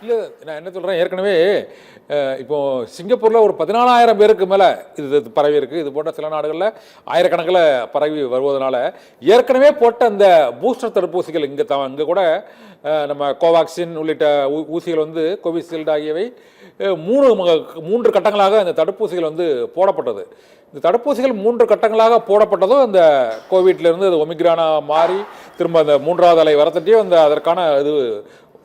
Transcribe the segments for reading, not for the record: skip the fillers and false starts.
இல்லை, நான் என்ன சொல்கிறேன், ஏற்கனவே இப்போது சிங்கப்பூரில் ஒரு 14,000 பேருக்கு மேலே இது பரவி இருக்குது. இது போன்ற சில நாடுகளில் ஆயிரக்கணக்கில் பரவி வருவதனால ஏற்கனவே போட்ட அந்த பூஸ்டர் தடுப்பூசிகள் இங்கே கூட நம்ம கோவாக்சின் உள்ளிட்ட ஊசிகள் வந்து கோவிஷீல்டு ஆகியவை 3 கட்டங்களாக இந்த தடுப்பூசிகள் வந்து போடப்பட்டது. இந்த தடுப்பூசிகள் 3 கட்டங்களாக போடப்பட்டதும் இந்த கோவிட்லேருந்து அது ஒமிக்ரானா மாறி திரும்ப அந்த 3வது அலை வரத்தட்டியும் அந்த அதற்கான இது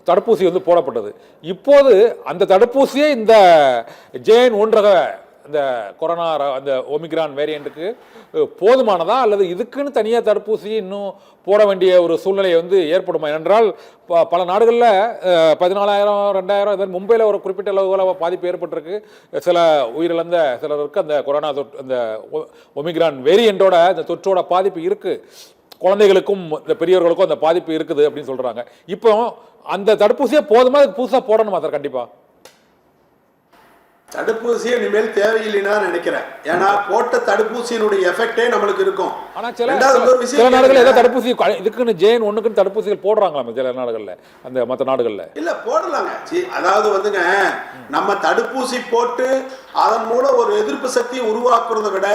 தடுப்பூசி வந்து போடப்பட்டது. இப்போது அந்த தடுப்பூசியே இந்த JN.1 இந்த கொரோனா அந்த ஒமிக்ரான் வேரியண்ட்டுக்கு போதுமானதா அல்லது இதுக்குன்னு தனியாக தடுப்பூசி இன்னும் போட வேண்டிய ஒரு சூழ்நிலை வந்து ஏற்படுமா? என்றால் பல நாடுகளில் 14,000 2,000 இது மும்பையில் ஒரு குறிப்பிட்ட அளவுகள பாதிப்பு ஏற்பட்டிருக்கு. சில உயிரிழந்த சிலருக்கு அந்த கொரோனா அந்த ஒமிக்ரான் வேரியண்டோட அந்த தொற்றோட பாதிப்பு இருக்குது. குழந்தைகளுக்கும் இந்த பெரியவர்களுக்கும் அந்த பாதிப்பு இருக்குது அப்படின்னு சொல்கிறாங்க. இப்போ அந்த தடுப்பூசியே போதுமா, அதுக்கு புதுசாக போடணுமா சார்? கண்டிப்பாக தடுப்பூசியை இனிமேல் தேவையில்லைன்னா நினைக்கிறேன். ஏன்னா போட்ட தடுப்பூசியினுடைய எஃபெக்டே நம்மளுக்கு இருக்கும். ஆனா சில நாடுகள் ஏதோ தடுப்பூசி இதுக்குன்னு JN.1 தடுப்பூசிகள் போடுறாங்களா சில நாடுகள்ல, அந்த மற்ற நாடுகள்ல இல்ல போடலாங்க. அதாவது வந்துங்க, நம்ம தடுப்பூசி போட்டு அதன் மூலம் ஒரு எதிர்ப்பு சக்தியை உருவாக்குறதை விட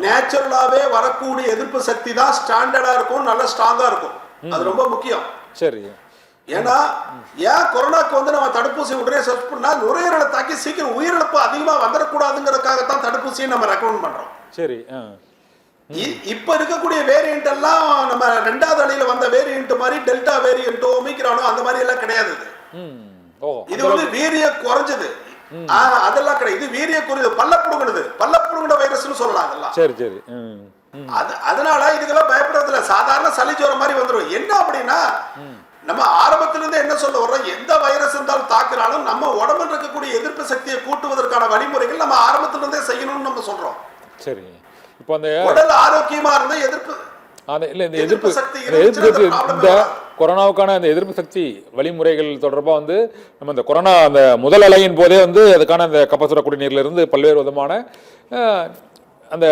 நேச்சுரலாவே வரக்கூடிய எதிர்ப்பு சக்தி தான் ஸ்டாண்டர்டா இருக்கும், நல்ல ஸ்ட்ராங்கா இருக்கும். அது ரொம்ப முக்கியம். சரி. ஏன்னா ஏன் கொரோனாக்கு வந்து நம்ம தடுப்பூசி உடனே சர்ச் பண்ணா நுரையீரலை தாக்கி சீக்கிரம் உயிரிழப்பு அதிகமா வந்துடக்கூடாதுங்கிறதுக்காகத்தான் தடுப்பூசியை நம்ம ரெக்கமெண்ட் பண்றோம். சரி. இப்ப இருக்கக்கூடிய வேரியன்ட் எல்லாம் நம்ம 2வது அலையில வந்த வேரியன்ட் மாதிரி டெல்டா வேரியன்ட்டோ ஒமிக்ரானோ அந்த மாதிரி எல்லாம் கிடையாது. இது வந்து வீரிய குறைஞ்சது அதெல்லாம் கிடையாது. இது வீரிய குறைஞ்சது, பல்லப்புடுங்கின வைரஸ்னு சொல்லலாம் அதெல்லாம். சரி சரி. அதனால இதுக்கெல்லாம் பயப்படுறதுல சாதாரண சளி ஜுரம் மாதிரி வந்துடும். என்ன அப்படின்னா நம்ம ஆரம்பத்திலிருந்து என்ன சொல்ல வர்றோம், எந்த வைரஸ் இருந்தாலும் தாக்குறாலும் நம்ம உடம்புல இருக்கக்கூடிய எதிர்ப்பு சக்தியை கூட்டுவதற்கான வழிமுறைகள் நம்ம ஆரம்பத்திலிருந்தே செய்யணும்னு நம்ம சொல்றோம். சரி. இப்போ அந்த உடல் ஆரோக்கியமா இருந்தா எதிர்ப்பு சக்தி இந்த கொரோனாவுக்கான அந்த எதிர்ப்பு சக்தி வழிமுறைகள் தொடர்பாக வந்து நம்ம இந்த கொரோனா அந்த முதல் அலையின் போதே வந்து அதுக்கான அந்த கபசுர குடிநீர்ல இருந்து பல்வேறு விதமான அந்த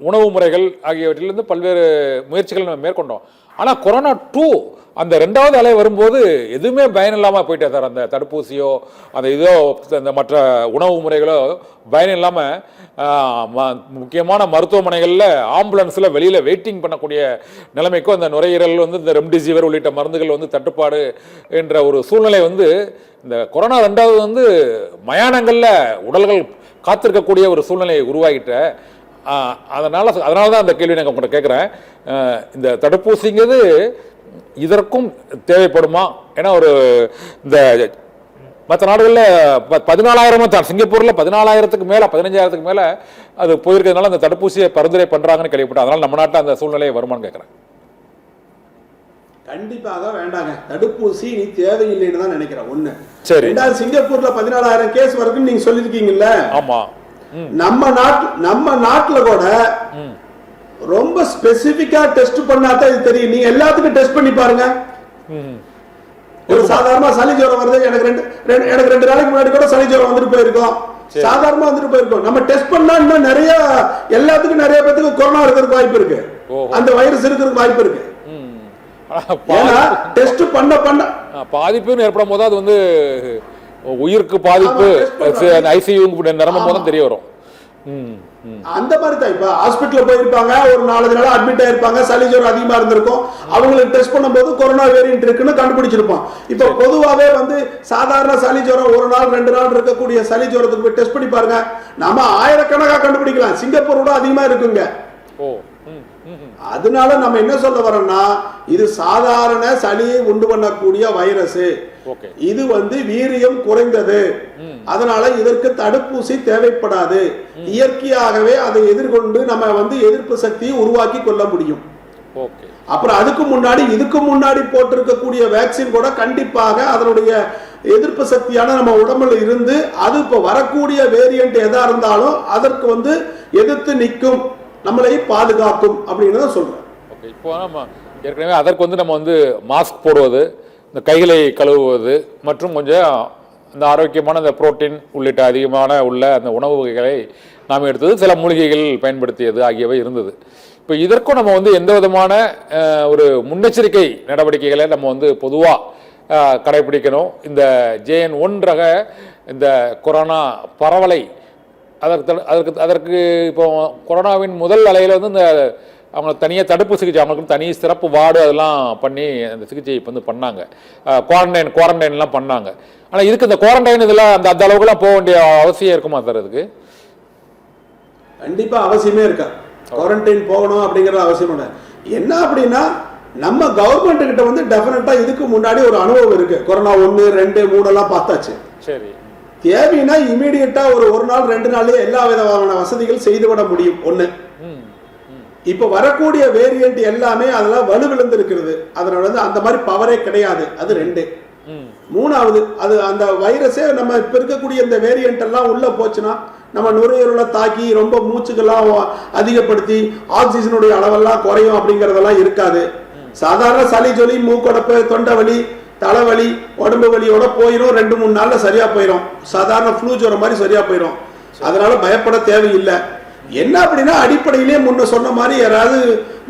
உணவு முறைகள் ஆகியவற்றிலிருந்து பல்வேறு முயற்சிகள் நம்ம மேற்கொண்டோம். ஆனால் கொரோனா 2 அந்த 2வது அலை வரும்போது எதுவுமே பயன் இல்லாமல் போயிட்டே சார். அந்த தடுப்பூசியோ அந்த இதோ அந்த மற்ற உணவு முறைகளோ பயன் இல்லாமல் முக்கியமான மருத்துவமனைகளில் ஆம்புலன்ஸில் வெளியில் வெயிட்டிங் பண்ணக்கூடிய நிலைமைக்கும் அந்த நுரையீரல் வந்து இந்த ரெம்டெசிவிர் உள்ளிட்ட மருந்துகள் வந்து தட்டுப்பாடு என்ற ஒரு சூழ்நிலை வந்து இந்த கொரோனா 2வது வந்து மயானங்களில் உடல்கள் காத்திருக்கக்கூடிய ஒரு சூழ்நிலையை உருவாகிட்ட. அதனால தான் அந்த கேள்வி நான் உங்கள்கிட்ட கேட்குறேன். இந்த தடுப்பூசிங்கிறது இதற்கும் தேவைப்படுமா? ஏன்னா ஒரு இந்த மற்ற நாடுகளில் 14,000 சிங்கப்பூரில் 14,000க்கு மேலே 15,000க்கு மேலே அது போயிருக்கிறதுனால அந்த தடுப்பூசியை பரிந்துரை பண்ணுறாங்கன்னு கேள்விப்பட்டேன். அதனால நம்ம நாட்டில் அந்த சூழ்நிலை வருமானு கேட்குறேன். கண்டிப்பாக வேண்டாங்க, தடுப்பூசி நீ தேவையில்லைன்னு தான் நினைக்கிறேன். ஒண்ணு. சரி. சிங்கப்பூர்ல 14,000 கேஸ் வருதுன்னு நீங்க சொல்லிருக்கீங்கல்ல. ஆமா. நம்ம நாட்டுல கூட ரொம்ப ஸ்பெசிபிக்கா டெஸ்ட் பண்ணாதான் இது தெரியும். நீங்க எல்லாத்துக்கும் டெஸ்ட் பண்ணி பாருங்க. ஒரு சாதாரண சளி ஜுரம் வருது, எனக்கு 2 நாளைக்கு முன்னாடி கூட சளி ஜுரம் வந்துட்டு போயிருக்கோம், சாதாரணமா வந்துட்டு போயிருக்கோம். நம்ம டெஸ்ட் பண்ணா இன்னும் எல்லாத்துக்கும் நிறைய பேருக்கு கொரோனா இருக்கிறதுக்கு வாய்ப்பு இருக்கு, அந்த வைரஸ் இருக்கிறதுக்கு வாய்ப்பு இருக்கு. டெஸ்ட் பண்ண பாதிப்புன்னு ஏற்படும் போது அது வந்து உயிருக்கு பாதிப்பு ICU நிரம்பும் போது தெரிய வரும். அந்த மாதிரி தான் இப்ப ஹாஸ்பிட்டல் போயிருப்பாங்க, ஒரு 4 நாள் அட்மிட் ஆயிருப்பாங்க, சளி ஜுரம் அதிகமா இருந்திருக்கும், அவங்களுக்கு டெஸ்ட் பண்ணும்போது கொரோனா வேரியன்ட் இருக்குன்னு கண்டுபிடிச்சிருப்போம். இப்ப பொதுவாவே வந்து சாதாரண சளி ஜுரம் 1 நாள் 2 நாள் இருக்கக்கூடிய சளி ஜுரத்துக்கு போய் டெஸ்ட் பண்ணி பாருங்க, நம்ம ஆயிரக்கணக்கா கண்டுபிடிக்கலாம். சிங்கப்பூரோட அதிகமா இருக்குங்க. அதனால நம்ம என்ன சொல்ல வரோம்னா, இது சாதாரண சளியை உண்டு பண்ணக்கூடிய வைரஸ். இது வந்து வீரியம் குறைந்தது, அதனால இதற்கு தடுப்பூசி தேவைப்படாது. இயற்கையாகவே அதை எதிர்கொண்டு நம்ம வந்து எதிர்ப்பு சக்தியை உருவாக்கி கொள்ள முடியும். அப்புறம் இதுக்கு முன்னாடி போட்டிருக்கக்கூடிய வேக்சின் கூட கண்டிப்பாக அதனுடைய எதிர்ப்பு சக்தியான நம்ம உடம்புல இருந்து அது இப்ப வரக்கூடிய வேரியன்ட் எதா இருந்தாலும் அதற்கு வந்து எதிர்த்து நிற்கும், நம்மளை பாதுகாக்கும் அப்படின்னு சொல்றேன். இப்போ நம்ம ஏற்கனவே அதற்கு வந்து நம்ம வந்து மாஸ்க் போடுவது, இந்த கைகளை கழுவுவது மற்றும் கொஞ்சம் இந்த ஆரோக்கியமான இந்த புரோட்டீன் உள்ளிட்ட அதிகமான உள்ள அந்த உணவு வகைகளை நாம் எடுத்தது, சில மூலிகைகள் பயன்படுத்தியது ஆகியவை இருந்தது. இப்போ இதற்கும் நம்ம வந்து எந்த விதமான ஒரு முன்னெச்சரிக்கை நடவடிக்கைகளை நம்ம வந்து பொதுவாக கடைபிடிக்கணும். இந்த JN.1 ரக இந்த கொரோனா பரவலை அதற்கு இப்போ கொரோனாவின் முதல் அலையில் வந்து இந்த அவங்க தனியாக தடுப்பு சிகிச்சை, அவங்களுக்கு தனி சிறப்பு வார்டு அதெல்லாம் பண்ணி அந்த சிகிச்சை இப்போ வந்து பண்ணாங்க, குவாரண்டைன்லாம் பண்ணாங்க. ஆனால் இதுக்கு இந்த குவாரண்டைன் இதெல்லாம் அந்த அளவுக்குலாம் போக வேண்டிய அவசியம் இருக்குமா சார்? அதுக்கு கண்டிப்பா அவசியமே இருக்கா. குவாரண்டைன் போகணும் அப்படிங்கிற அவசியம் இல்லை. என்ன அப்படின்னா நம்ம கவர்மெண்ட் கிட்ட வந்து டெஃபினட்டா இதுக்கு முன்னாடி ஒரு அனுபவம் இருக்கு. கொரோனா 1, 2, 3 எல்லாம் பார்த்தாச்சு. சரி, தேவைன்னா இமீடியட்டா ஒரு நாள் 2 நாள்லயே எல்லா விதமான வசதிகள் செய்துவிட முடியும். ஒண்ணு, இப்ப வரக்கூடிய வேரியன்ட் எல்லாமே அதெல்லாம் வலுவிழந்து இருக்கிறது. அதனால வந்து அந்த மாதிரி பவரே கிடையாது. அது 2. 3வது, அது அந்த வைரஸே நம்ம இப்ப இருக்கக்கூடிய இந்த வேரியன்ட் எல்லாம் உள்ள போச்சுன்னா நம்ம நுரையீரலை தாக்கி ரொம்ப மூச்சுக்கெல்லாம் அதிகப்படுத்தி ஆக்சிஜனுடைய அளவெல்லாம் குறையும் அப்படிங்கறதெல்லாம் இருக்காது. சாதாரண சளி, ஜொலி, மூக்கொடப்பு, தொண்டை வலி, தலைவலி, உடம்பு வலியோட போயிடும். 2-3 நாள்ல சரியா போயிடும். சாதாரண ஃப்ளூ ஜுரம் மாதிரி சரியா போயிடும். அதனால பயப்பட தேவையில்லை. என்ன அப்படின்னா அடிப்படையிலே முன்ன சொன்ன மாதிரி யாராவது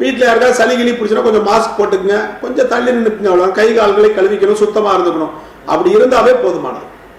வீட்டில் யாருக்காவது சளி கிளி பிடிச்சினா கொஞ்சம் மாஸ்க் போட்டுக்குங்க, கொஞ்சம் தள்ளி நின்றுக்குங்க, அவ்வளோ கை கால்களை கழுவிக்கணும், சுத்தமாக இருந்துக்கணும். அப்படி இருந்தாவே போதுமானது.